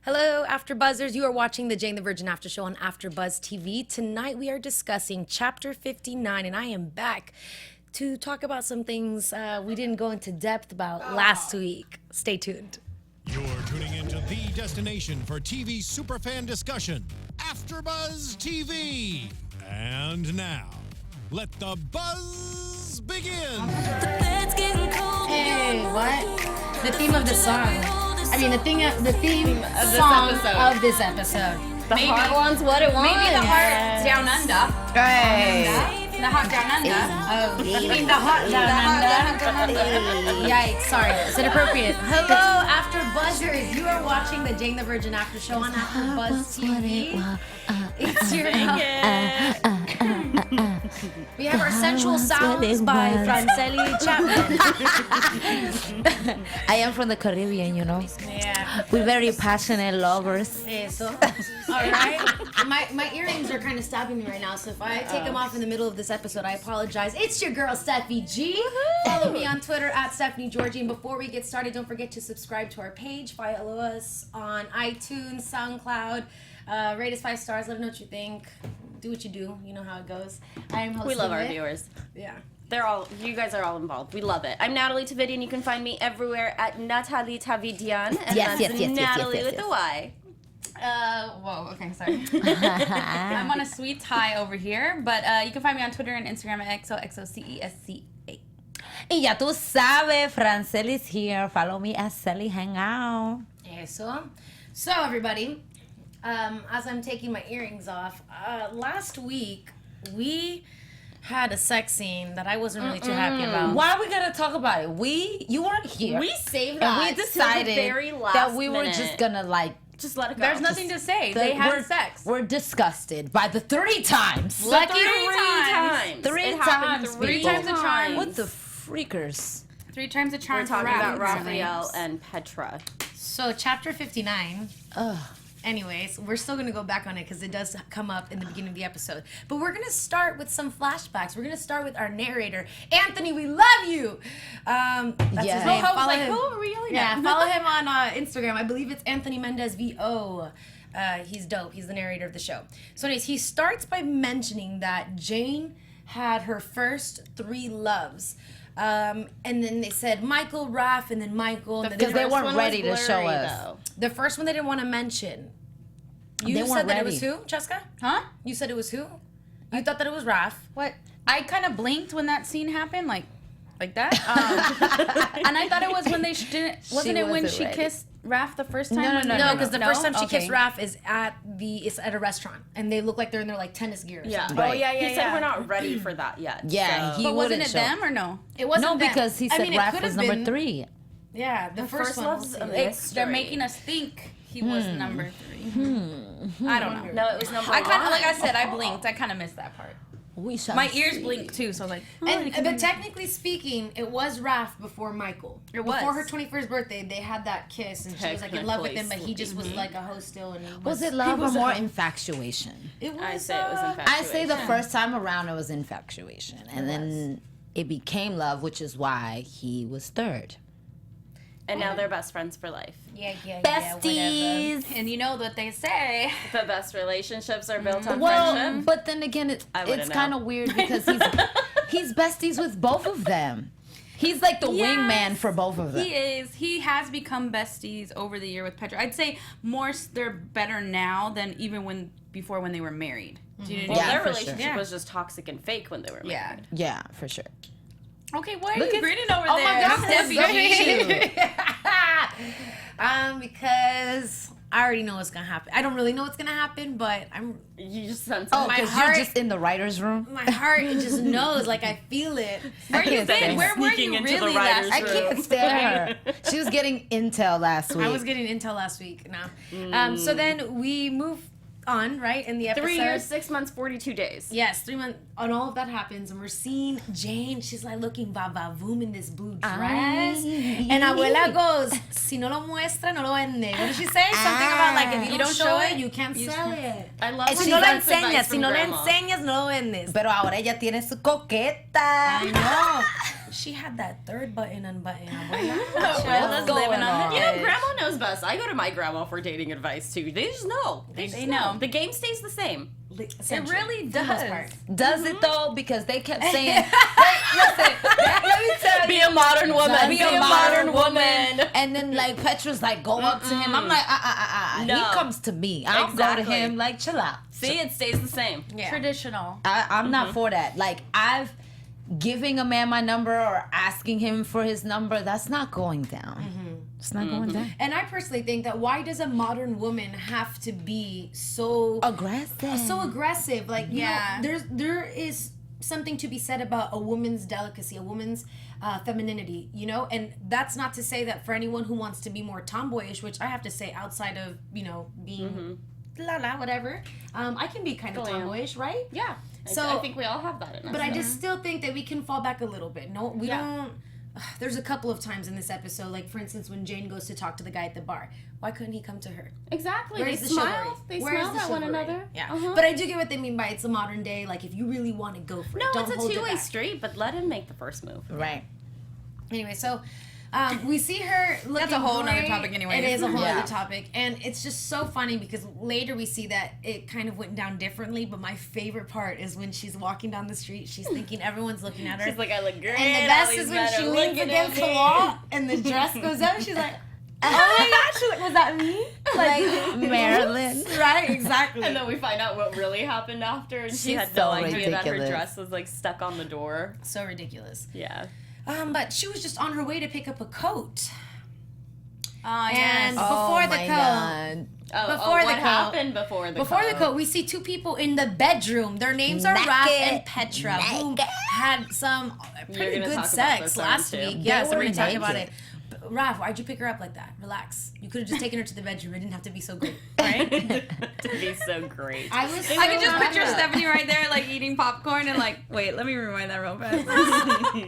Hello, AfterBuzzers. You are watching the Jane the Virgin After Show on AfterBuzz TV. Tonight we are discussing Chapter 59, and I am back to talk about some things we didn't go into depth about last week. Stay tuned. You're tuning into the destination for TV superfan discussion, AfterBuzz TV. And now, let the buzz begin. Hey, what? The theme of the song. I mean, the theme of this episode. The heart wants what it wants. Maybe the heart down under. Hey. The heart down under. Oh, you mean the hot down under? Yikes, sorry. It's inappropriate. Hello, AfterBuzzers. You are watching the Jane the Virgin After Show on AfterBuzz TV. It's your We have our sensual sounds by Franceli Chapman. I am from the Caribbean, you know. Yeah. We're very passionate lovers. Eso. All right. My earrings are kind of stopping me right now, so if I take them off in the middle of this episode, I apologize. It's your girl, Steffi G. Follow me on Twitter at Stephanie Giorgi. And before we get started, don't forget to subscribe to our page. Follow us on iTunes, SoundCloud. Rate us 5 stars. Let us know what you think. Do what you do. You know how it goes. I am hosting We love our it. viewers. Yeah. You guys are all involved. We love it. I'm Nataly Tividian. You can find me everywhere at Nataly Tividian. And Yes, that's Natalie with yes. a Y. Whoa, okay, sorry. I'm on a sweet tie over here, but you can find me on Twitter and Instagram at XOXOCESCA. Y ya tú sabes, Franceli's here. Follow me at Celly Hangout. Eso. So, everybody, as I'm taking my earrings off, last week we had a sex scene that I wasn't really too happy about. Why are we gonna talk about it? You weren't here. We saved and that we till the decided very last that we were minute. just gonna Just let it go. There's nothing to say. They had sex. We're disgusted by the 3 times. Lucky Three times. 3 It happened times. 3 times a charm. What the freakers? 3 times a charm We're for talking about Raphael. Raphael and Petra. So, chapter 59. Ugh. Anyways, we're still going to go back on it because it does come up in the beginning of the episode. But we're going to start with some flashbacks. We're going to start with our narrator, Anthony. We love you. That's Yeah. his name. I was Follow like, him. who are we yelling Yeah, at? follow him on Instagram. I believe it's Anthony Mendez VO. He's dope. He's the narrator of the show. So anyways, he starts by mentioning that Jane had her first 3 loves. And then they said Michael, Raph, and then Michael. And then Because they First weren't one ready was to show blurry, us. though. the first one they didn't want to mention. You They said weren't that it was ready. who, Cheska? Huh? You said it was who? You thought that it was Raph. What? I kind of blinked when that scene happened, like that. And I thought it was when they didn't. Wasn't it when wasn't she ready. kissed Raph the first time? No, when no, they- No, because the first time she Okay. kissed Raph is at a restaurant, and they look like they're in their like tennis gear. Or Yeah. something. Right. He said we're not ready for that yet. Yeah, so. he But wasn't wouldn't it show. them or no? It wasn't. No, them. because he I said mean, it Raph could was have number been- 3. Yeah, the first one. love's we'll see. a mystery. They're making us think he was number 3. I don't know. No, it was number I kind of, 1. like I said, I blinked. I kind of missed that part. We shall My ears see. blinked too, so I was like, But technically speaking, it was Raph before Michael. It was. Before her 21st birthday, they had that kiss, and she was like in love with him, but he just was Technically like a host still. And Was it love or more infatuation? It was. I say it was infatuation. I say the first time around it was infatuation, and then it became love, which is why he was 3rd. And now they're best friends for life. Yeah, Besties. and you know what they say. The best relationships are built on Well, friendship. but then again, I wouldn't it's know. kind of weird because he's besties with both of them. He's like the wingman for both of them. He is. He has become besties over the year with Petra. I'd say they're better now than even before when they were married. Do you know Well, what I Yeah, their for relationship sure. was just toxic and fake when they were Yeah. married. Yeah, for sure. mean? Okay, why are Look you at- grinning over Oh there? my God, Steffi it's G? because I already know what's gonna happen. I don't really know what's gonna happen, but You just sense Oh, it. My because heart- you're just in the writer's room? my heart just knows, like I feel it. Where you can't been? stand Where were sneaking you into the really writer's last I can't stand her. She was getting intel last week. I was getting intel last week. No. So then we move on, right, in the episode. 3 years, 6 months, 42 days. Yes, 3 months, and all of that happens, and we're seeing Jane. She's like looking va-va-voom in this blue dress, and Abuela goes, "Si no lo muestra, no lo vende." What did she say? Something about like if you don't show it, you can't sell it. I love Si when no lo that's advice enseñas, si from no lo grandma. enseñas, no lo vendes. Pero ahora ella tiene su coqueta. I know. She had that third button unbuttoned. Let's live on the You know, edge. grandma knows best. I go to my grandma for dating advice too. They just know. They know. The game stays the same. It really does. Does it though? Because they kept saying, listen, let me tell Be you. a modern woman. Be a modern woman. And then like Petra's like, go up to him. I'm like, No. He comes to me. I don't go to him. Like, chill out. See, it stays the same. Yeah. Traditional. I'm not for that. Like, giving a man my number or asking him for his number, that's not going down. It's not going down. And I personally think that why does a modern woman have to be so Aggressive. Like, you know, there is something to be said about a woman's delicacy, a woman's femininity, you know? And that's not to say that for anyone who wants to be more tomboyish, which I have to say outside of, you know, being whatever, I can be kind of tomboyish, right? Yeah. So I think we all have that in us. But I just still think that we can fall back a little bit. No, we don't. There's a couple of times in this episode, like for instance, when Jane goes to talk to the guy at the bar. Why couldn't he come to her? Exactly. Where's They the smile. chivalry? They Where's smile the at one chivalry? another. Yeah. But I do get what they mean by it's a modern day. Like if you really want to go for it, No, don't it's hold a it two-way back. street, but let him make the first move. Right. Anyway, so we see her looking. That's a whole nother great. topic anyway. It is a whole Yeah. other topic, and it's just so funny because later we see that it kind of went down differently. But my favorite part is when she's walking down the street, she's thinking everyone's looking at her. She's like, I look great. And the all best these is when men she are leans looking against at the me. wall and the dress goes up. She's like, oh my gosh, she's like, was that me? Like Marilyn. Right, exactly. And then we find out what really happened after, and she She's had so no idea that her ridiculous. dress was like stuck on the door. So ridiculous. Yeah. But she was just on her way to pick up a coat. Yes. And Oh before the my coat, God. Before the what coat. happened before the Before coat? the coat, we see two people in the bedroom. Their names are Raph and Petra, who had some pretty gonna good talk about sex this, last aren't you? week. They Yes, we're were going to talk about naked. it. Raph, why'd you pick her up like that? Relax. You could have just taken her to the bedroom. It didn't have to be so great, right? To be so great. I was. I can just picture Steph. Stephanie right there, like eating popcorn and like, wait, let me rewind that real fast.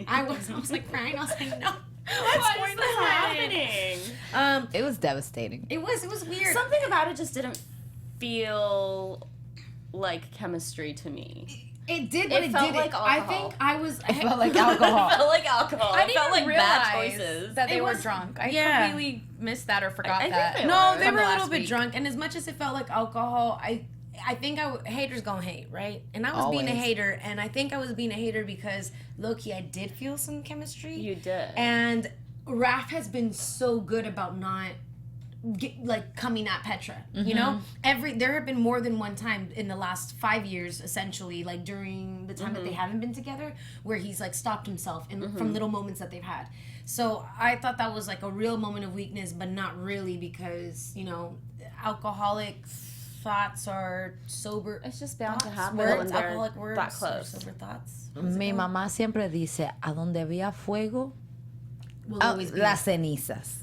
I was like crying. I was like, no. What is happening? It was devastating. It was weird. Something about it just didn't feel like chemistry to me. It did, but It it, felt didn't. like I alcohol. think I was. It felt like alcohol. It felt like alcohol. I It didn't felt like realize bad choices. that they It were was- drunk. I yeah. completely missed that or forgot I think that. they No, were. they From were a last little bit week. drunk, and as much as it felt like alcohol, I think haters gonna hate, right? And I was being a Always. hater, and I think I was being a hater because low-key I did feel some chemistry. You did. And Raph has been so good about not coming at Petra. You know, there have been more than one time in the last 5 years, essentially, like during the time that they haven't been together, where he's like stopped himself from little moments that they've had. So I thought that was like a real moment of weakness, but not really, because you know, alcoholic thoughts are sober. It's just bound to thoughts, happen words, when they're alcoholic words, that or close. sober thoughts. Mi mamá siempre dice, a donde había fuego, Will always be. las cenizas.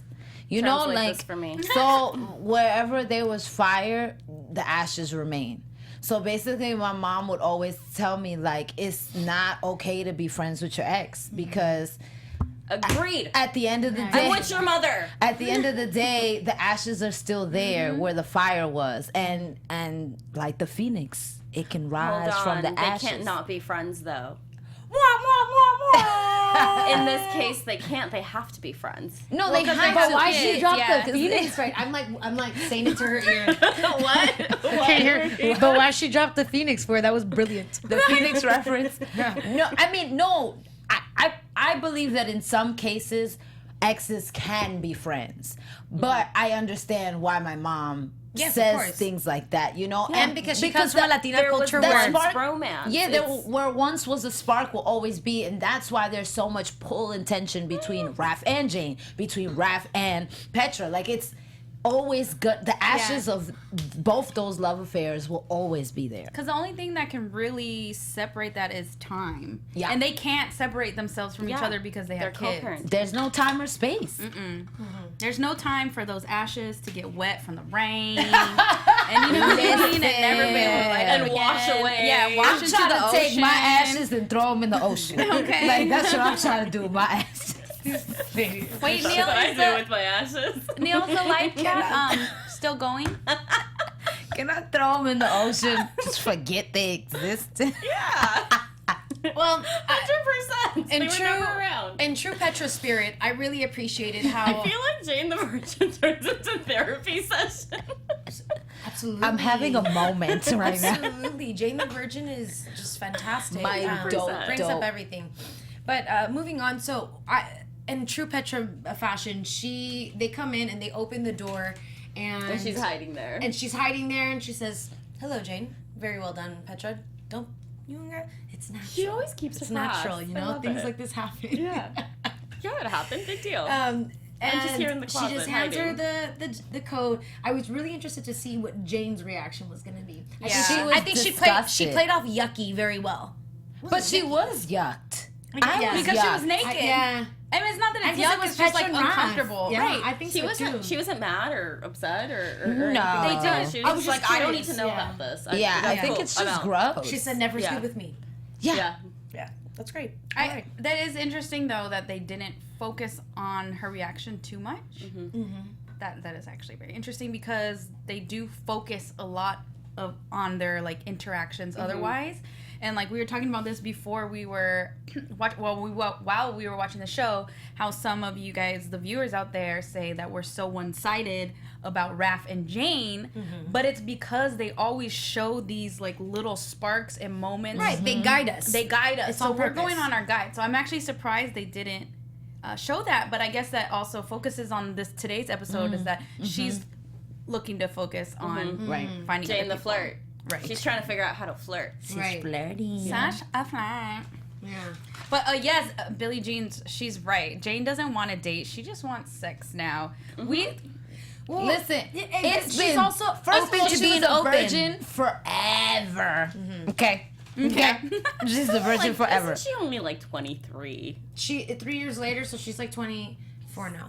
You know, Translate like, this for me. so wherever there was fire, the ashes remain. So basically, my mom would always tell me, like, it's not okay to be friends with your ex because Agreed. at the end of the I'm day, with your mother. at the end of the day, the ashes are still there where the fire was, and like the phoenix, it can Hold rise on. from the They ashes. can't not be friends though. Wah, wah, wah, wah. In this case, they can't. They have to be friends. No, they 'cause have they to. have Why kids, she dropped yeah. the Phoenix, right? I'm like saying it to her ear. What? But why she dropped the Phoenix for? That was brilliant. the Phoenix reference. No, I mean, no. I believe that in some cases, exes can be friends, but I understand why my mom Yes, of says course. things like that. You know, And because she comes from a Latina there was culture that where spark- romance. Yeah, there It's- where once was a spark will always be, and that's why there's so much pull and tension between Raph and Jane, between Raph and Petra. Like, it's always good. The ashes of both those love affairs will always be there. Because the only thing that can really separate that is time. Yeah. And they can't separate themselves from each Yeah. other because they They're have kids. co-parents. There's no time or space. There's no time for those ashes to get wet from the rain. And you know what I mean? And never be able to like And them wash again. away. Yeah, wash I'm into trying the to ocean. take my ashes and throw them in the ocean. Okay. Like, that's what I'm trying to do with my ashes. Wait, That's Neil, what I is do the, with my ashes. Neil, is the life still going? Can I throw them in the ocean? Just forget they exist. Yeah. well, 100%. They were never around. In true Petra spirit, I really appreciated how. I feel like Jane the Virgin turns into therapy session. Absolutely. I'm having a moment right now. Absolutely. Jane the Virgin is just fantastic. My brings dope. up everything. But moving on, so in true Petra fashion, they come in and they open the door and she's hiding there. And she's hiding there and she says, "Hello, Jane. Very well done, Petra. Don't you it's natural." She always keeps it's it natural, fast. you I know? love Things it. like this happen. Yeah. Yeah, it happened. Big deal. And just here in the closet she just hands her hiding. the code. I was really interested to see what Jane's reaction was going to be. Yeah. I think she disgusted. played off yucky very well. But she was yucked. Yeah. Because she was naked. Yeah. I mean, it's not that I it's guess it yuck, was it's just like Petra and Raph. uncomfortable. Yeah, Right. I think She so wasn't. too. She wasn't mad or upset or No. anything. They She I was was just just like, I don't need curious, to know yeah. about this. Yeah, I think cool, it's I'm just out. gross. She said, "Never Yeah. sleep with me." Yeah. Yeah, that's great. That is interesting though that they didn't focus on her reaction too much. That is actually very interesting because they do focus a lot on their like interactions otherwise. And like we were talking about this before we were while we were watching the show, how some of you guys, the viewers out there, say that we're so one-sided about Raph and Jane, but it's because they always show these like little sparks and moments. Right, they guide us. They guide us. It's So on we're purpose. going on our guide. So I'm actually surprised they didn't show that, but I guess that also focuses on today's episode is that she's looking to focus on Right. finding Jane other the people. flirt. Right. She's trying to figure out how to flirt. She's Right. flirty. Such a flirt. Yeah. But yes, Billie Jean's, she's right. Jane doesn't want to date. She just wants sex now. Well, Listen, it's she's been also first open of all, to she being was a open. virgin forever. Okay. She's a virgin Like, forever. Isn't she only like 23? She 3 years later, so she's like 24 now.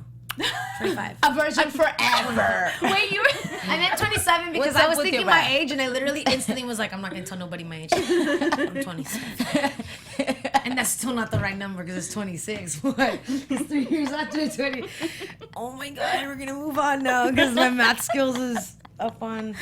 25. A virgin forever. Wait, you were... I meant 27 because What's I up was with thinking your my back? age and I literally instantly was like, I'm not going to tell nobody my age. I'm 27. And that's still not the right number because it's 26. What? It's 3 years after 20. Oh my God, we're going to move on now because my math skills is up on.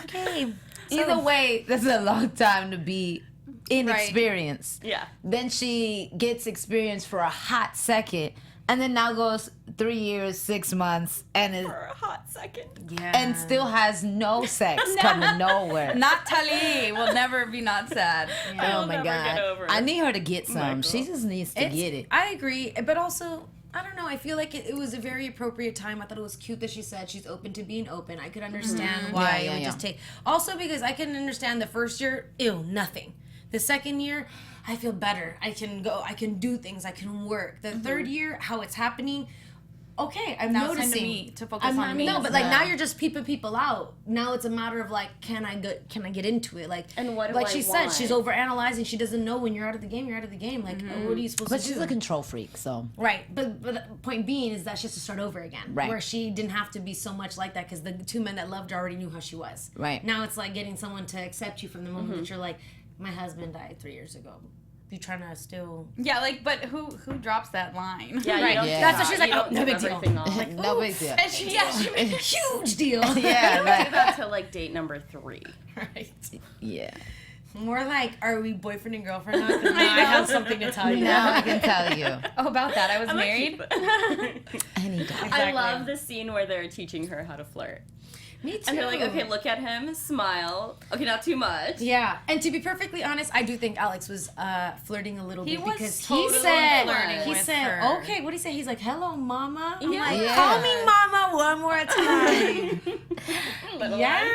Okay. Either way, that's a long time to be inexperienced. Yeah. Then she gets experience for a hot second, and then now goes 3 years, 6 months, and is, For a hot second. Yeah. and still has no sex coming nowhere. Nataly will never be not sad. Oh my never God! get over it. I need her to get some. Michael. She just needs to get it. I agree, but also, I don't know. I feel like it was a very appropriate time. I thought it was cute that she said she's open to being open. I could understand why Yeah, it would yeah. just take. Also, because I can understand the first year, ew, nothing. The second year, I feel better. I can go. I can do things. I can work. The third year, how it's happening. Okay, I'm Now it's noticing. time to me, to focus on me. No, but like Yeah. now you're just peeping people out. Now it's a matter of like, can I get into it? Like, And what do like I she said, want? she's over analyzing. She doesn't know when you're out of the game. You're out of the game. Like, what are you supposed But to she's do? a control freak, so Right, but the point being is that she has to start over again. Right. Where she didn't have to be so much like that because the two men that loved her already knew how she was. Right. Now it's like getting someone to accept you from the moment that you're like, my husband died 3 years ago. You trying to still? Yeah, like, but who drops that line? Yeah, Right. you don't Yeah. do That's that. what she's You like, don't oh, no do big deal. everything off. no big deal. And she made a huge deal. Yeah, do right. that till like date number 3. Right. Yeah. More like, are we boyfriend and girlfriend now? 'Cause now I have something to tell you. Now I can tell you. Oh, about that, I was married. Any time. I love the scene where they're teaching her how to flirt. Me too. And they're like, okay, look at him, smile. Okay, not too much. Yeah, and to be perfectly honest, I do think Alex was flirting a little He bit was because totally he said, flirting with her. okay, what did he say? He's like, hello, mama. I'm Yeah. like, Yeah. call me mama one more time. yeah.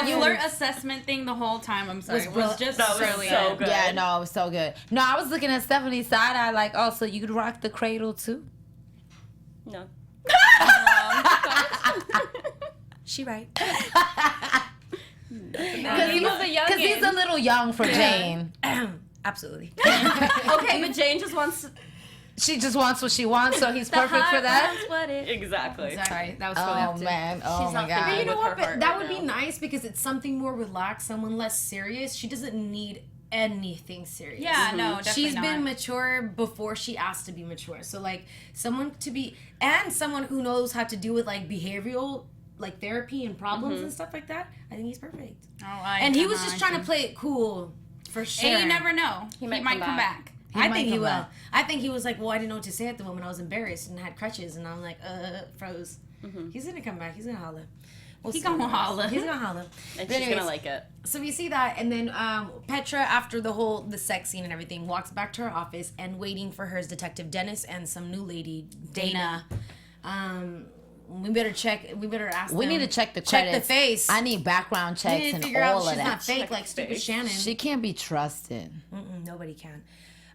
The flirt assessment thing the whole time, I'm sorry, was just That was brilliant. so good. Yeah, no, it was so good. No, I was looking at Stephanie's side eye like, oh, so you could rock the cradle too? No. She right. Because he was a youngin'. Because he's a little young for Jane. Absolutely. Okay, but Jane just wants... She just wants what she wants, so he's perfect for that. That's what it. Exactly. Sorry, that was Oh totally man, oh She's my not god. But you know with what? her But heart that right would be now. nice because it's something more relaxed, someone less serious. She doesn't need anything serious. Yeah, no, definitely She's not. been mature before she asked to be mature. So like someone to be and someone who knows how to deal with like behavioral like therapy and problems and stuff like that. I think he's perfect. Oh, And he was just trying to play it cool for sure. And you never know. He might might come come back. back. I think he will. I think he was like, well, I didn't know what to say at the moment. I was embarrassed and had crutches, and I'm like, froze. He's gonna come back. He's gonna holler. He's gonna holler. He's gonna holler. And But she's gonna like it. So we see that, and then Petra, after the sex scene and everything, walks back to her office, and waiting for her is Detective Dennis and some new lady, Dana. We better check. We better ask. We them. need to check the check credits. the face. I need background checks We need to and figure all out of she's that. not fake Check like the stupid face. Shannon. She can't be trusted. Nobody can.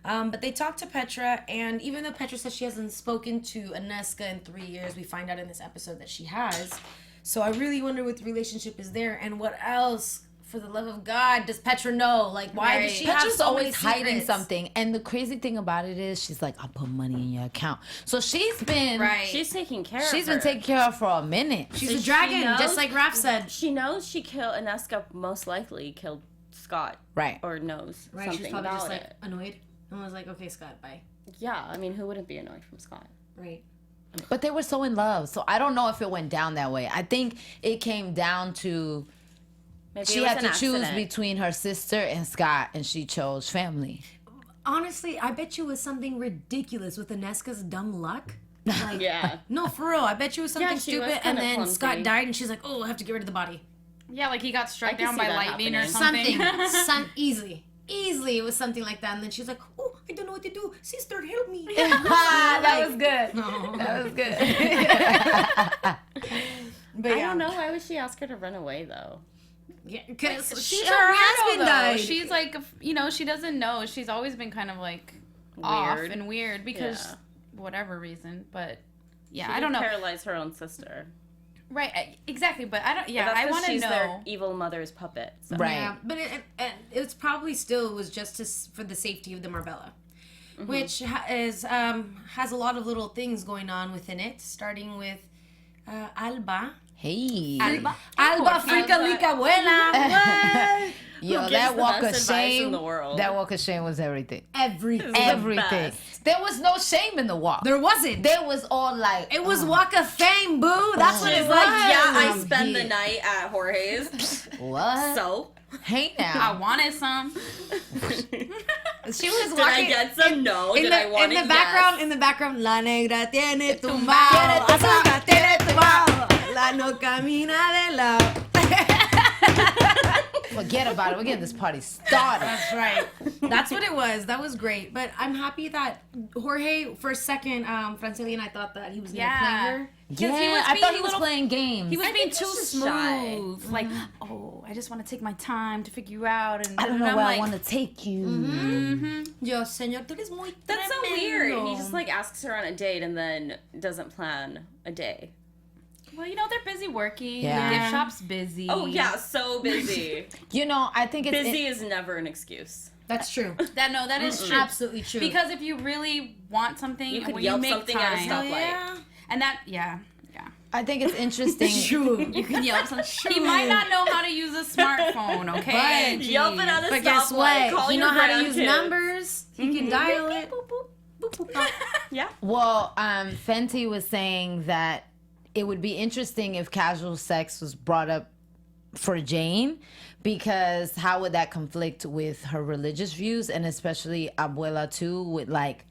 But they talk to Petra, and even though Petra says she hasn't spoken to Aneska in 3 years, we find out in this episode that she has. So I really wonder what the relationship is there, and what else, for the love of God, does Petra know? Like, why does she have Petra's so many always hiding secrets? something. And the crazy thing about it is she's like, I'll put money in your account. So she's been She's taking care of her. She's been taking care of her for a minute. She's So a she dragon, knows- just like Raph said. She knows Aneska most likely killed Scott. Right. Or knows Right, she's something probably about just like it. annoyed. And was like, okay, Scott, bye. Yeah, I mean, who wouldn't be annoyed from Scott? Right. But they were so in love. So I don't know if it went down that way. I think it came down to Maybe she it was had an to choose accident. between her sister and Scott, and she chose family. Honestly, I bet you it was something ridiculous with Aneska's dumb luck. Like, Yeah. No, for real. I bet you it was something she was stupid, and kinda then clumsy. Scott died, and she's like, "Oh, I have to get rid of the body." Yeah, like he got struck I can down see by that lightning or happening. something. Easily, it was something like that, and then she's like, "Oh, I don't know what to do. Sister, help me." That was good. That was good. But I don't know. Why would she ask her to run away, though? because She's her a weirdo, husband though. died. She's like, she doesn't know. She's always been kind of like off Weird. and weird because Yeah. whatever reason. But yeah, She I don't know. Paralyze her own sister. Right, exactly. But I don't. But Yeah, that's I 'cause want to she's know. their evil mother's puppet. So. Right. Yeah, but it's probably still was just for the safety of the Marbella, which has a lot of little things going on within it, starting with Alba. Hey. Alba Frica Lica Buena. What? Yo, gives that the walk of best advice in shame. the world? That walk of shame was everything. Everything. Everything. best. There was no shame in the walk. There wasn't. There was all like It was Walk of Fame, boo. That's what She's it like, was. yeah, I spend the night at Jorge's. what? So, Hey I now. wanted some. She was did I get some? No. Did I want in it? the background, Yes. in the background, la negra tiene tumbao, azúcar tiene tumbao, la no camina de lado. Forget about it. We're getting this party started. That's right. That's what it was. That was great. But I'm happy that Jorge, for a second, Franceli and I thought that he was going to play her. Yeah, he was I being thought a he was little- playing games. He was being think too he's just smooth. shy. Like, oh, I just want to take my time to figure you out. And I don't know I'm where like, I want to take you. Yo, señor, tú eres muy That's so tremendo. weird. He just like asks her on a date and then doesn't plan a day. Well, they're busy working. Yeah. The gift shop's busy. Oh yeah, so busy. You know, I think it's Busy is never an excuse. That's true. That is true. Absolutely true. Because if you really want something, You could when yelp make something time, at a stoplight. yeah. and that, yeah. I think it's interesting. True. You can yelp something. He might not know how to use a smartphone, okay? But- Yelping at a But guess stoplight, what? calling You know your how to use grandkids. numbers. You can dial it. Yeah. Well, Fenty was saying that it would be interesting if casual sex was brought up for Jane, because how would that conflict with her religious views, and especially Abuela too, with like,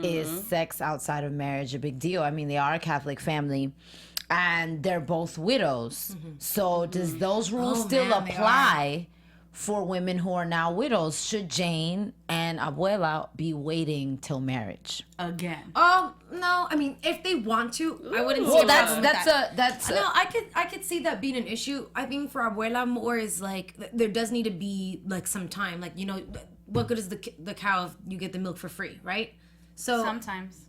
is sex outside of marriage a big deal? I mean, they are a Catholic family, and they're both widows. So does those rules Oh, still man, they apply for women who are now widows? Should Jane and Abuela be waiting till marriage? Again. Oh no! I mean, if they want to, I wouldn't see Well, a that's problem with that. that's No, I could see that being an issue. I think for Abuela more is like there does need to be like some time. Like, what good is the cow if you get the milk for free, right? So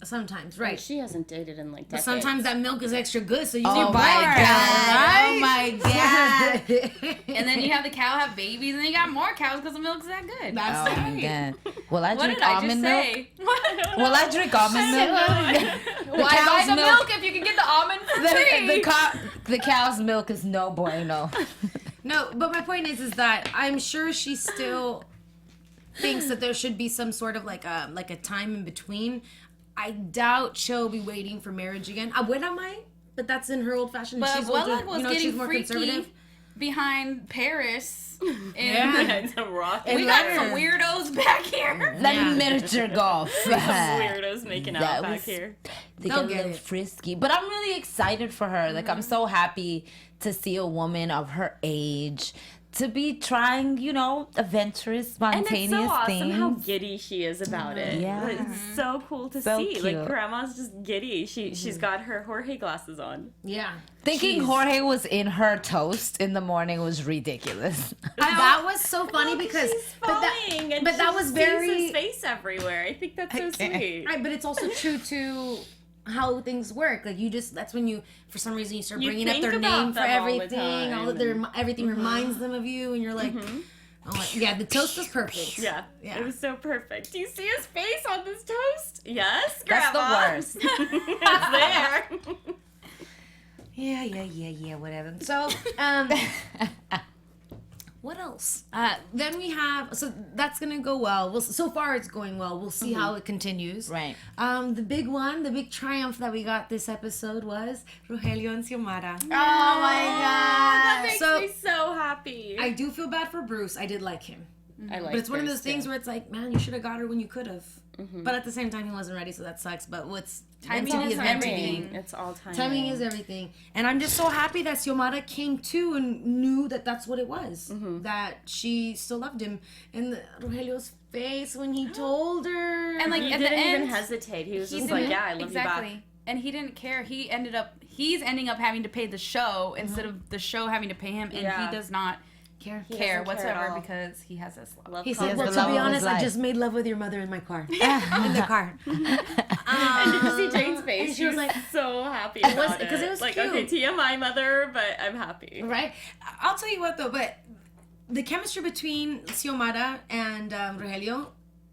sometimes, right? She hasn't dated in like decades. Sometimes that milk is extra good, so you Oh can my buy it. God. Oh my god! And then you have the cow have babies, and then you got more cows because the milk's that good. That's Oh my right. god. Will I What drink did I just almond milk? say? Will I drink almond milk? Why buy cow's the milk- milk if you can get the almond for free? the cow's milk is no bueno. No, but my point is that I'm sure she still thinks that there should be some sort of like a time in between. I doubt she'll be waiting for marriage again. Abuela might, but that's in her old fashioned. But she's Abuela older, was she's getting more freaky conservative. behind Paris. Behind some rock. We got some weirdos back here. Let miniature golf. Some weirdos making out back here. They get a little frisky. But I'm really excited for her. Like, I'm so happy to see a woman of her age to be trying, you know, adventurous, spontaneous things. And it's so awesome things. how giddy she is about it. Yeah. It's so cool to So see. cute. Like, grandma's just giddy. She's got her Jorge glasses on. Yeah. Thinking Jorge was in her toast in the morning was ridiculous. That was so funny because but that was very his face everywhere. I think that's so sweet. right, but it's also true to how things work. Like that's when you, for some reason, you start You bringing up think their about name for them all the everything. time. Everything reminds them of you, and you're like, oh my, yeah, the toast was perfect. Yeah, Yeah. it was so perfect. Do you see his face on this toast? Yes, That's Grandma. the worst. It's there. Yeah, whatever. So, what else? Then we have, so that's gonna go well. So far it's going well. We'll see how it continues. Right. The big triumph that we got this episode was Rogelio and Xiomara. Oh my That makes So- me so happy. I do feel bad for Bruce. I did like him. I like But it's one of Bruce those things too. where it's like, man, you should have got her when you could have. But at the same time, he wasn't ready, so that sucks. But what's meant to be is meant to be. timing. It's all timing. Timing is everything. And I'm just so happy that Xiomara came to and knew that that's what it was. That she still loved him. And Rogelio's face when he told her. And like He at didn't the end, even hesitate. He was just didn't- like, yeah, I love exactly. you back. And he didn't care. He's ending up having to pay the show instead of the show having to pay him, and Yeah. he does not care. He care doesn't whatsoever at all. because he has this love. Love He calls said, well, the to love be of his honest, I life. just made love with your mother in my car. In the car. And did you see Jane's face? and She was like so happy was- about it. 'cause it was like, cute. okay, TMI mother, but I'm happy. Right? I'll tell you what, though, but the chemistry between Xiomara and Rogelio,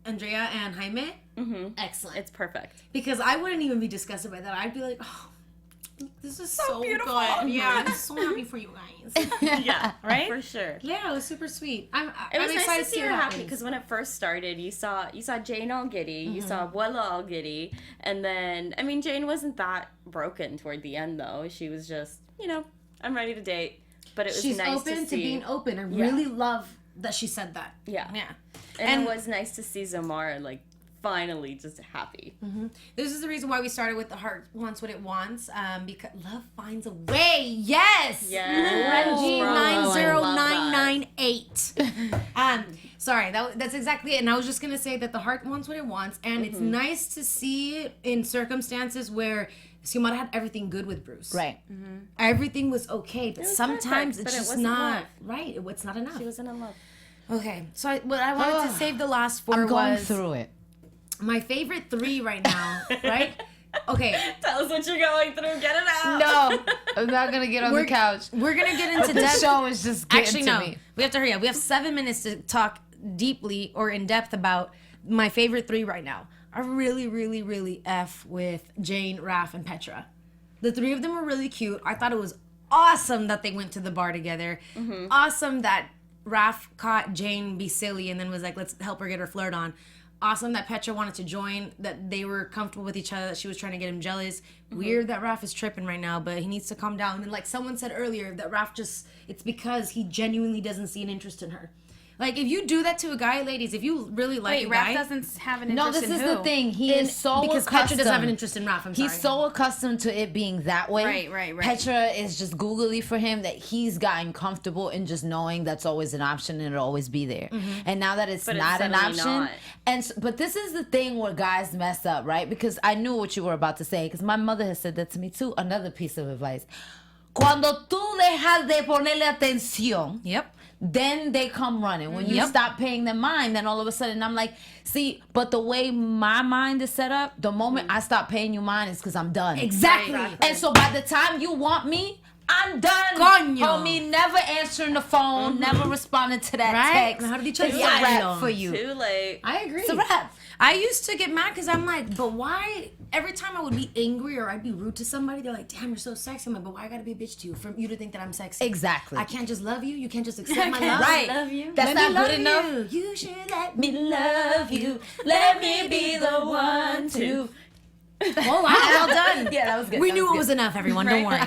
Andrea and Jaime, excellent. It's perfect. Because I wouldn't even be disgusted by that. I'd be like, oh, this is so beautiful. good. Yeah, I'm so happy for you guys. Yeah, Right? for sure. Yeah, it was super sweet. It was I'm nice excited to see her what happy happens. because when it first started, you saw Jane all giddy, you saw Abuela all giddy, and then I mean Jane wasn't that broken toward the end though. She was just, I'm ready to date. But it was She's nice open to see. being open. I really love that she said that. Yeah. Yeah. And it was nice to see Xiomara like finally just happy. This is the reason why we started with the heart wants what it wants. Because love finds a way. Yes. Yes. Renji Bravo. I 90998. Sorry, that's exactly it. And I was just gonna say that the heart wants what it wants, and it's nice to see it in circumstances where Xiomara had everything good with Bruce. Right. Everything was okay, but sometimes perfect, but it's it just wasn't not love. right. It's not enough. She wasn't in love. Okay, so what I wanted to save the last four I'm going was through it. my favorite three right now. Right? Okay. Tell us what you're going through. Get it out. No, I'm not gonna get on the couch. We're gonna get into The depth. show is just getting Actually, to no. me. We have to hurry up. We have 7 minutes to talk deeply or in depth about my favorite three right now. I really, really, really F with Jane, Raph, and Petra. The three of them were really cute. I thought it was awesome that they went to the bar together. Awesome that Raph caught Jane be silly and then was like, let's help her get her flirt on. Awesome that Petra wanted to join, that they were comfortable with each other, that she was trying to get him jealous. Weird that Raph is tripping right now, but he needs to calm down. And like someone said earlier, that Raph it's because he genuinely doesn't see an interest in her. Like, if you do that to a guy, ladies, if you really like Wait, a guy... Raph doesn't have an No, interest this in is who? the thing. He is so because accustomed. Petra doesn't have an interest in Raph, I'm sorry. He's so accustomed to it being that way. Right. Petra is just googly for him that he's gotten comfortable in just knowing that's always an option and it'll always be there. And now that it's But it's not an suddenly option, not. but this is the thing where guys mess up, right? Because I knew what you were about to say because my mother has said that to me too. Another piece of advice. Cuando tú dejas de ponerle atención, then they come running. When you stop paying them mind, then all of a sudden I'm like, see, but the way my mind is set up, the moment I stop paying you mind is because I'm done. Exactly. And so by the time you want me, I'm done. Coño. Homie, never answering the phone, never responding to that Right? text. How did It's you a tell you? wrap for you. Too late. I agree. It's a wrap. I used to get mad because I'm like, but why? Every time I would be angry or I'd be rude to somebody, they're like, damn, you're so sexy. I'm like, but why I gotta be a bitch to you? For you to think that I'm sexy. Exactly. I can't just love you. You can't just accept my love. Right. Love you. That's Let me not good love enough. You. You should let Me love you. Let me be the one to. Oh, wow, well done. Yeah, that was good. We That knew was it good. was enough, everyone. Don't worry.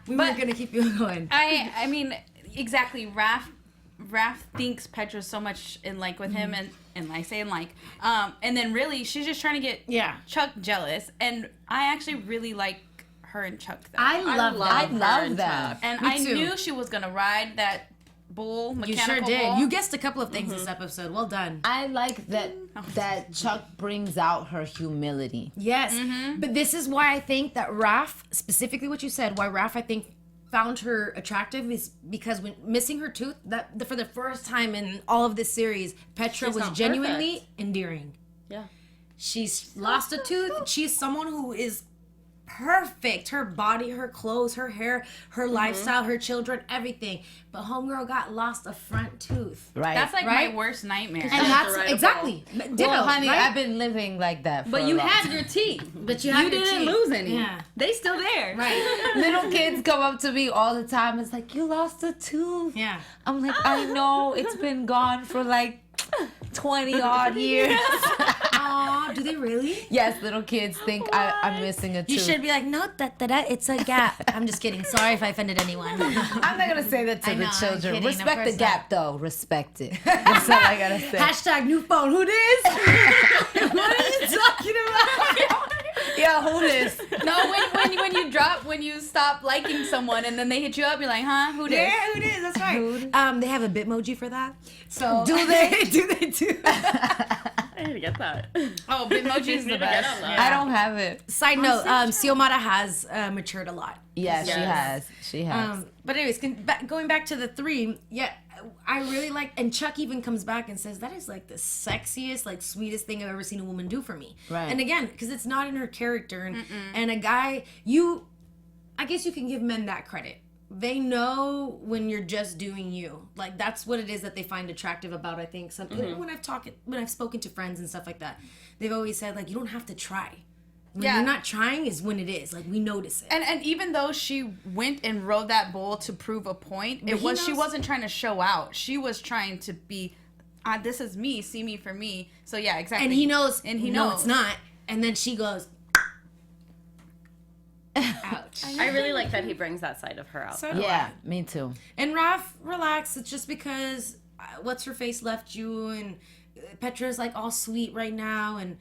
We weren't gonna keep you going. I mean, exactly. Raph thinks Petra's so much in like with him, and I say in like, and then really she's just trying to get Chuck jealous, and I actually really like her and Chuck. Though. I love that. And I knew she was gonna ride that bull. You sure did. You guessed a couple of things this episode. Well done. I like that Chuck brings out her humility. Yes, but this is why I think that Raph, specifically what you said, why Raph I think found her attractive is because when missing her tooth, for the first time in all of this series, Petra was genuinely endearing. Yeah. She's lost a tooth. She's someone who is perfect. Her body, her clothes, her hair, her lifestyle, her children, everything. But homegirl got lost a front tooth. Right. That's like my worst nightmare. And that's exactly. Ditto, well, honey, right? I've been living like that for But a you long have time. your teeth. But you didn't lose any. Yeah. They still there. Right. Little kids come up to me all the time. It's like, you lost a tooth. Yeah. I'm like, I know. It's been gone for like 20 odd years. Aw, do they really? Yes, little kids think I'm missing a tooth. You should be like, no, it's a gap. I'm just kidding. Sorry if I offended anyone. I'm not gonna say that to I the know, I'm children. kidding, of Respect the course gap, though. Respect it. That's all I gotta say. Hashtag new phone. Who this? What are you talking about? Yeah, who this? No, when you stop liking someone and then they hit you up, you're like, huh? Who this? Yeah, who this? That's right. They have a Bitmoji for that. So Do they? do they do? I need to get that. Oh, Bitmoji is the best. I don't have it. Side note, Xiomara has matured a lot. Yeah, she Yes. has. She has. But anyways, going back to the 3, yeah, I really like, and Chuck even comes back and says, that is like the sexiest, like sweetest thing I've ever seen a woman do for me. Right. And again, because it's not in her character, and a guy, I guess you can give men that credit. They know when you're just doing you. Like, that's what it is that they find attractive about, I think. When I've spoken to friends and stuff like that, they've always said, like, you don't have to try. When you're not trying is when it is. Like, we notice it. And even though she went and rode that bull to prove a point, she wasn't trying to show out. She was trying to be, this is me, see me for me. So yeah, exactly. And he knows. No, it's not. And then she goes, ouch. I really like that he brings that side of her out. So do Yeah, I. me too. And Raph, relax. It's just because what's her face left you, and Petra's like all sweet right now, and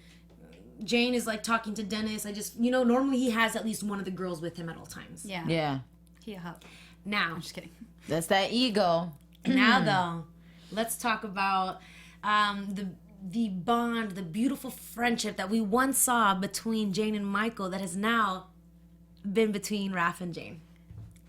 Jane is like talking to Dennis. Normally he has at least one of the girls with him at all times. Yeah. Yeah. He a hub. Now, I'm just kidding. That's that ego. now though, let's talk about the bond, the beautiful friendship that we once saw between Jane and Michael that has now been between Raph and Jane.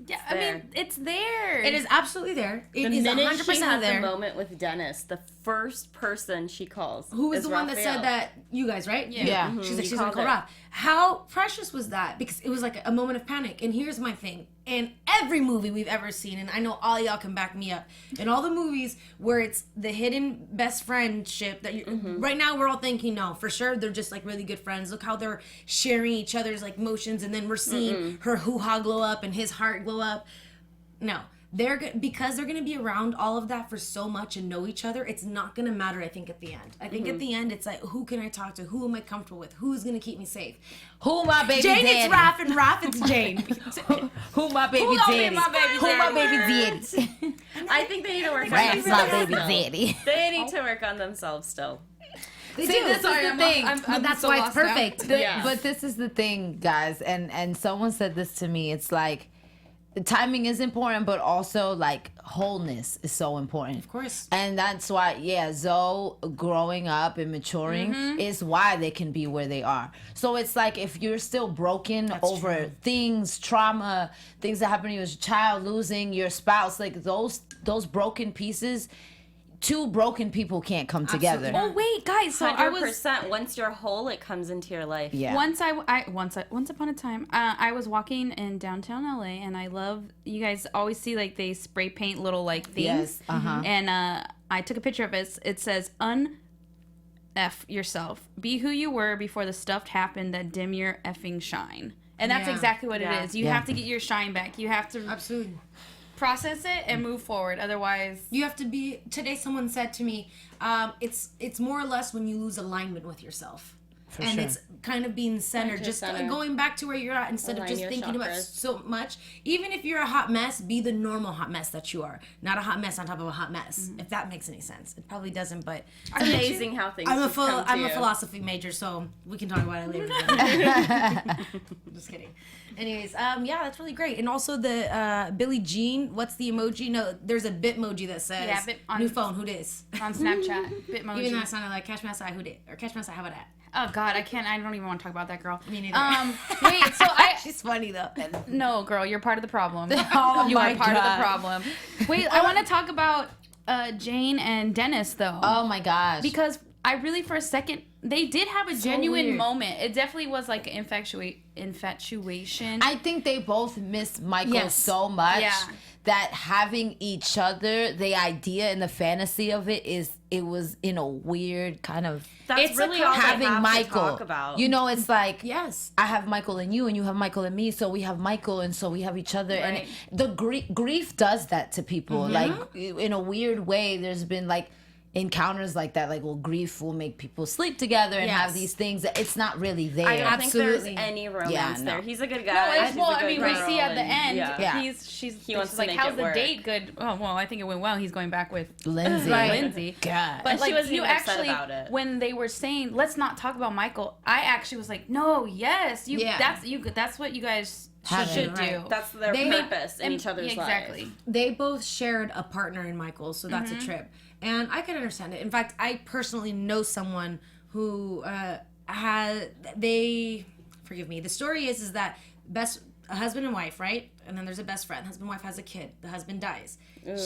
Yeah, I mean, it's there. It is absolutely there. It The is minute 100% she has there. the moment with Dennis, the first person she calls Who was is the one that Raphael. said that? You guys, right? Yeah. She's like, You she's gonna called call it. Raph. How precious was that? Because it was like a moment of panic. And here's my thing. In every movie we've ever seen, and I know all y'all can back me up, in all the movies where it's the hidden best friendship that right now we're all thinking, no, for sure they're just like really good friends. Look how they're sharing each other's like motions, and then we're seeing her hoo-ha glow up and his heart glow up. No, because they're gonna be around all of that for so much and know each other. It's not gonna matter. I think at the end. I think at the end, it's like, who can I talk to? Who am I comfortable with? Who's gonna keep me safe? Who my baby Jane, daddy? it's Raph, and Raph, it's Jane. Who my baby gonna be daddy? my baby Who my daddy? baby daddy? I think they need to work on Raph's themselves. my baby still. daddy. They need to work on themselves still. They See, do. this is the thing. But that's so why it's lost now. perfect. Yeah. But this is the thing, guys, and someone said this to me. It's like, the timing is important, but also like wholeness is so important. Of course. And that's why, Zoe growing up and maturing is why they can be where they are. So it's like, if you're still broken over things, trauma, things that happen to you as a child, losing your spouse, like those broken pieces, two broken people can't come together. Oh wait, guys. So I was 100%. Once you're whole, it comes into your life. Yeah. once upon a time, I was walking in downtown LA, and I love, you guys always see like they spray paint little like things. Yes, uh-huh. And I took a picture of it. It says F yourself. Be who you were before the stuff happened that dim your effing shine. And that's Yeah. exactly what Yeah. it is. You Yeah. have to get your shine back. You have to Absolutely. process it and move forward. Otherwise, You have to be. Today, someone said to me, "It's more or less when you lose alignment with yourself." and sure. it's kind of being centered, to just center. going back to where you're at instead Align of just your thinking about chakras. so much. Even if you're a hot mess, be the normal hot mess that you are, not a hot mess on top of a hot mess. If that makes any sense, it probably doesn't. But It's amazing how things I'm a just come to I'm a you. philosophy major, so we can talk about it later. Just kidding. Anyways, yeah, that's really great. And also the Billie Jean, what's the emoji? No, there's a Bitmoji that says Yeah, bit on- new phone, who dis? On Snapchat, Bitmoji. Even though it sounded like Catch Me Outside, who did? Or Catch Me Outside, how about that? Oh God, I don't even want to talk about that girl. Me neither. Wait, so She's funny though. no, girl, you're part of the problem. Oh you my are part of God. the problem. Wait, I want to talk about Jane and Dennis though. Oh my gosh. Because I really, for a second, they did have a genuine weird. moment. It definitely was like an infatuation. I think they both miss Michael Yes. so much Yeah. that having each other, the idea and the fantasy of it was in a weird kind of That's It's really a all they having have Michael. to talk about. You know, it's like Yes. I have Michael and you and Michael and me, so we have Michael and so we have each other. Right. And the grief does that to people. Mm-hmm. Like in a weird way, there's been like encounters like that. Like, well, grief will make people sleep together and have Yes. these things. It's not really there. I don't Absolutely. think there's any romance Yeah, no. there. He's a good guy. no, it's, she's well, a I good mean, we girl, see at the and- end, Yeah. he wants wants to to like, make how's it the work. date? Good. Oh, well, I think it went well. He's going back with Lindsay. Lindsay. God. But And she like wasn't you even upset actually, about it. when they were saying, "Let's not talk about Michael," I actually was like, "No, yes, you. Yeah. That's what you guys Have should it, do." right. That's their They- purpose in And- each other's yeah, exactly. lives. They both shared a partner in Michael, so that's Mm-hmm. a trip. And I can understand it. In fact, I personally know someone who forgive me. The story is that a husband and wife, right? And then there's a best friend. Husband and wife has a kid. The husband dies.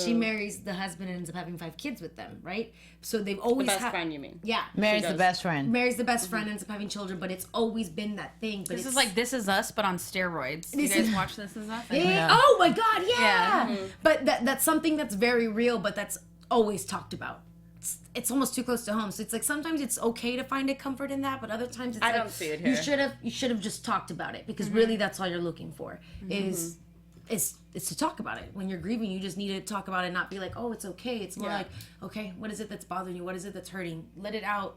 She marries the husband and ends up having 5 kids with them, right? So they've The always best had friend, you mean? Yeah. Mary's the does. best friend. Marries the best friend, ends up having children, but it's always been that thing. But This it's is like This Is Us, but on steroids. You This guys is- watch This Is Us? Yeah. Oh my God, yeah. Yeah. But that's something that's very real, but that's always talked about. It's almost too close to home. So it's like sometimes it's okay to find a comfort in that, but other times it's I like don't see it you here. should have just talked about it because really that's all you're looking for is to talk about it. When you're grieving, you just need to talk about it, not be like, oh, it's okay. It's more Yeah. like, okay, what is it that's bothering you? What is it that's hurting? Let it out.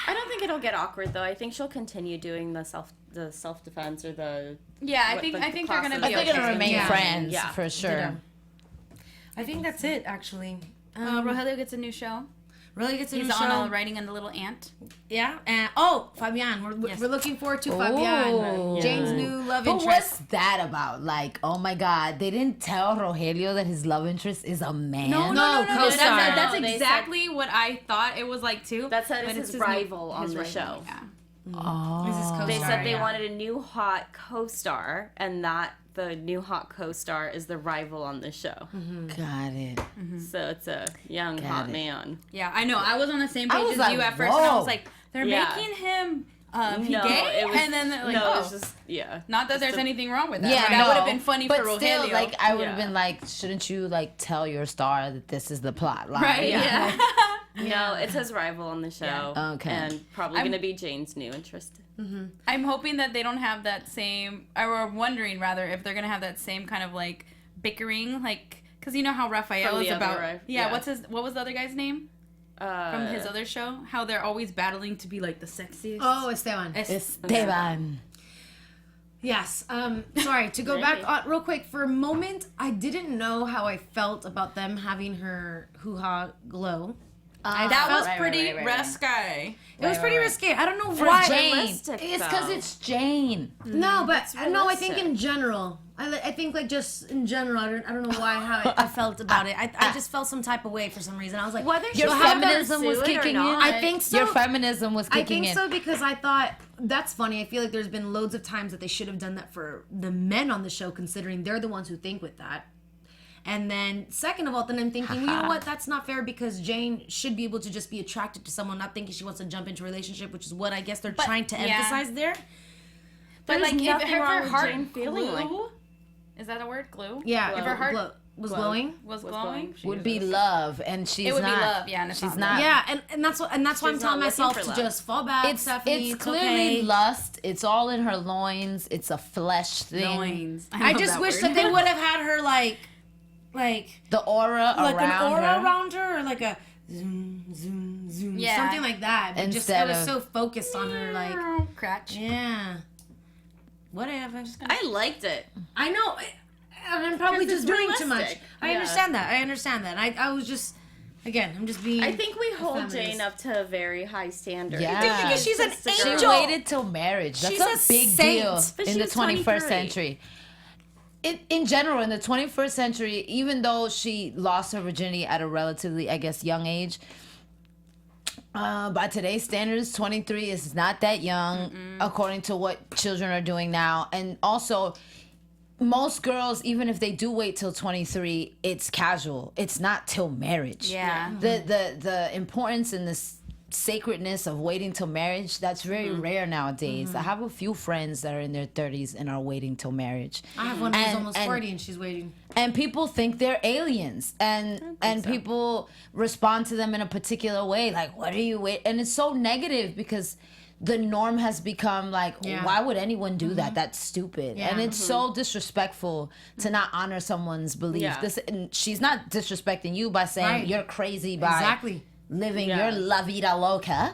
I don't think it'll get awkward though. I think she'll continue doing the self defense or the Yeah, I What think the I think they're gonna classes be I think okay. it'll remain Yeah. friends Yeah. for sure. I think that's it, actually. Rogelio gets a new show. Really gets a He's new on show. writing in the Little Ant. Yeah. And Fabian. We're looking forward to Fabian. Ooh. Jane's new love But interest. what's that about? Like, oh my God, they didn't tell Rogelio that his love interest is a man. No, That's, co-star. that's They said- exactly what I thought it was like too. That said, but it's his new- rival on his the rival, show. Yeah. Oh. This is co-star. They said they yeah. wanted a new hot co-star, and that the new hot co-star is the rival on the show. Got it. So it's a young Got hot it. man. Yeah, I know. I was on the same I page was as like, you at first, and I whoa. was like, they're Yeah. making him No, gay, it was, and then they're like, no, oh, it was just yeah. not that Just there's the- anything wrong with that. Yeah, Right? no, That would have been funny but for Rogelio. still, like, I would have Yeah. been like, shouldn't you like tell your star that this is the plot line? right? Yeah. No, it's his rival on the show. Yeah. Okay. And probably I'm- gonna be Jane's new interest. I'm hoping that they don't have that same, or wondering rather if they're gonna have that same kind of like bickering, like, because you know how Raphael From is the other about. wife, Yeah, yeah. what was the other guy's name from his other show? How they're always battling to be like the sexiest. Oh, Esteban. Esteban. Yes. Sorry, to go back real quick for a moment, I didn't know how I felt about them having her hoo-ha glow. That was Right, pretty right. risque. It was pretty risque. I don't know For why. Jane. Realistic, It's because though. it's Jane. No, but no, I think realistic. in general. I think like just in general. I don't know why how I felt about it. I just felt some type of way for some reason. I was like, Whether Your she's how gonna feminism was pursue it or kicking in. not. I think so. Your feminism was I kicking think in. so because I thought that's funny. I feel like there's been loads of times that they should have done that for the men on the show, considering they're the ones who think with that. And then, second of all, then I'm thinking, well, you know what? That's not fair because Jane should be able to just be attracted to someone, not thinking she wants to jump into a relationship, which is what I guess they're trying to yeah. emphasize there. But There's like, if nothing wrong her with heart Jane feeling glue, like- is that a word? Glue? Yeah, If her heart was glowing. was Was glowing, glowing. would be love, and she's it would not. be love. Yeah, and it's She's not. not. Yeah, and that's why I'm She's telling not looking myself for to love. just fall back. It's Stephanie, clearly okay. lust. It's all in her loins. It's a flesh thing. Loins. I just wish that they would have had her like The aura an around aura her. around her, or like a zoom, zoom, zoom. Yeah. something like that. But just it Instead was of- so focused on her, like, Crotch. yeah, whatever. I liked it. I know, and I'm probably Because just it's doing too much. realistic. I Yeah. understand that. I understand that. I was just, again, I'm just being. I think we hold feminist. Jane up to a very high standard. Yeah. Dude, because she's an She angel. waited till marriage. That's She's a a big saint. deal But in she the was 21st 23. century. In general, in the 21st century, even though she lost her virginity at a relatively, I guess, young age, by today's standards, 23 is not that young, according to what children are doing now. And also, most girls, even if they do wait till 23, it's casual. It's not till marriage. Yeah. The importance and the sacredness of waiting till marriage, that's very rare nowadays. I have a few friends that are in their 30s and are waiting till marriage. I have one who's And- almost and- 40 and she's waiting. And people think they're aliens, and people respond to them in a particular way, like, what are you wait? And it's so negative because the norm has become like, Yeah. why would anyone do that? That's stupid. Yeah. And it's so disrespectful to not honor someone's belief. Yeah. And she's not disrespecting you by saying Right. you're crazy by Exactly. living Yeah. your la vida loca.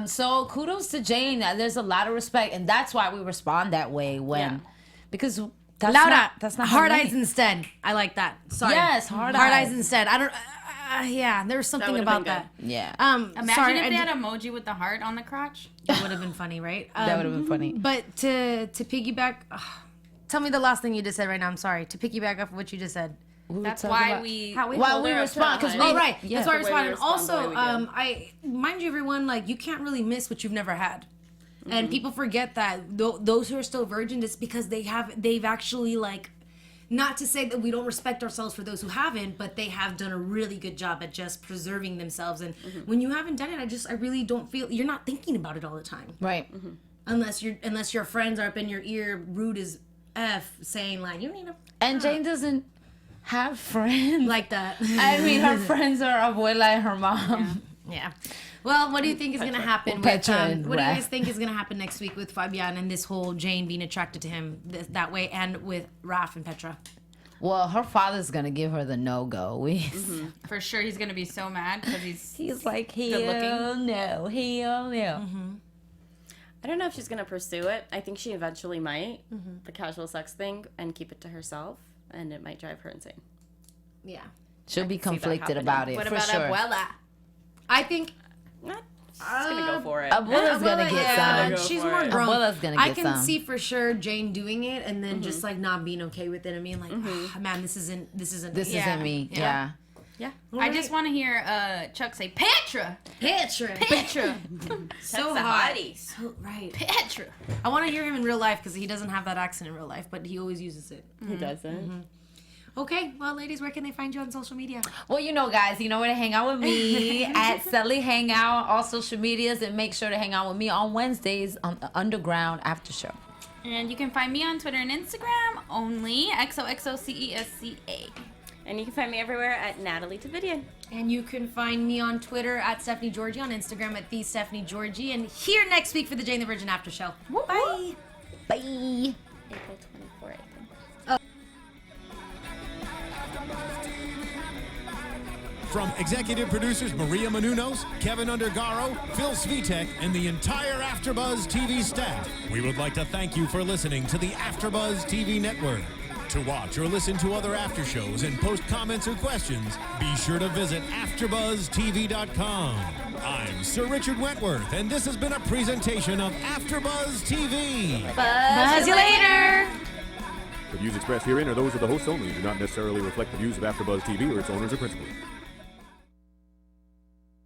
So kudos to Jane. There's a lot of respect, and that's why we respond that way when, because that's Laura, that's not hard her eyes name. instead. I like that. Sorry. Yes, hard eyes eyes. instead. I don't. Yeah, there was something would've about been that. Yeah, Imagine sorry, if I they d- had emoji with the heart on the crotch. that would have been funny, right? that would have been funny. But to piggyback, tell me the last thing you just said right now. I'm sorry. To piggyback off of what you just said. That's talking why about- we. How we Why hold we her up respond, to 'cause a we- Oh high- right, Yeah. that's why I The way we responded. respond, the Also, way we do. I mind you, everyone, like you can't really miss what you've never had, and people forget that those who are still virgin, it's because they've actually like, not to say that we don't respect ourselves for those who haven't, but they have done a really good job at just preserving themselves. And when you haven't done it, I really don't feel you're not thinking about it all the time, Right. unless your friends are up in your ear, rude as f, saying like you need to And Jane doesn't have friends. like that. I mean, her friends are abuela and her mom. Yeah. Well, what do you think is going to happen with, Petra and what do you Raph. guys think is going to happen next week with Fabian and this whole Jane being attracted to him that way, and with Raph and Petra? Well, her father's gonna give her the no-go. For sure, he's gonna be so mad because He's like, Good looking. hell no, hell no. I don't know if she's gonna pursue it. I think she eventually might, the casual sex thing, and keep it to herself, and it might drive her insane. Yeah. She'll be that conflicted happening. about it What for about sure. Abuela? I think Not, she's gonna go for it. Abuela's gonna Abuela, get yeah, some. she's for more it. grown. Abuela's gonna I get can some. see for sure Jane doing it and then just like not being okay with it and being like, "Ah, man, this isn't This Yeah. isn't me. Yeah. Yeah. Yeah. I just want to hear Chuck say Petra. Petra. Petra. So a hot. hottie. So right. Petra. I want to hear him in real life because he doesn't have that accent in real life, but he always uses it. Who doesn't? Okay, well, ladies, where can they find you on social media? Well, you know, guys, you know where to hang out with me at Selly Hangout, all social medias, and make sure to hang out with me on Wednesdays on the Underground After Show. And you can find me on Twitter and Instagram only XOXOCESCA. And you can find me everywhere at Nataly Tividian. And you can find me on Twitter at Stephanie Giorgi, on Instagram at the Stephanie Giorgi, and here next week for the Jane the Virgin After Show. Bye. Bye. April 24th, I think. From executive producers Maria Menounos, Kevin Undergaro, Phil Svitek, and the entire AfterBuzz TV staff, we would like to thank you for listening to the AfterBuzz TV network. To watch or listen to other after shows and post comments or questions, be sure to visit AfterBuzzTV.com. I'm Sir Richard Wentworth, and this has been a presentation of AfterBuzz TV. Buzz you later. The views expressed herein are those of the hosts only and do not necessarily reflect the views of AfterBuzz TV or its owners or principals.